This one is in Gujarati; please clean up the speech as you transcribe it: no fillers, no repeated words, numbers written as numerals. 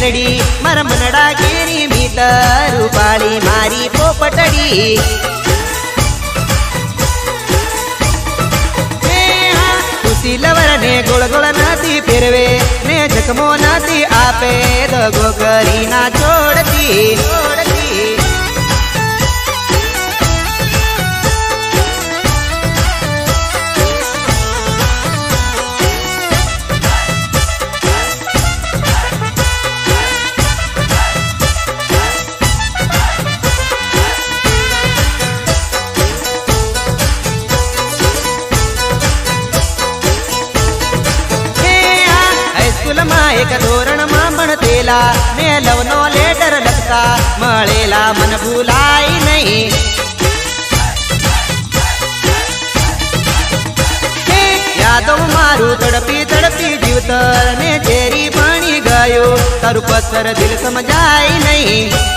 મેલડી મારા મનડા ગીરી મીતર ઉપાડી મારી પોપટડી ખુશી લવર ને ગોળ ગોળ નાતી ફેરવે ને જખમો નાતી આપે દગો કરી ના છોડતી એક ધોરણમાં ભણતેલા ને લવનો લેટર લખતા મળેલા મન ભૂલાય નહીં યાદો મારું તડપી તડપી જીવતર ને ઝેરી પાણી ગયો તારું પથ્થર દિલ સમજાય નહીં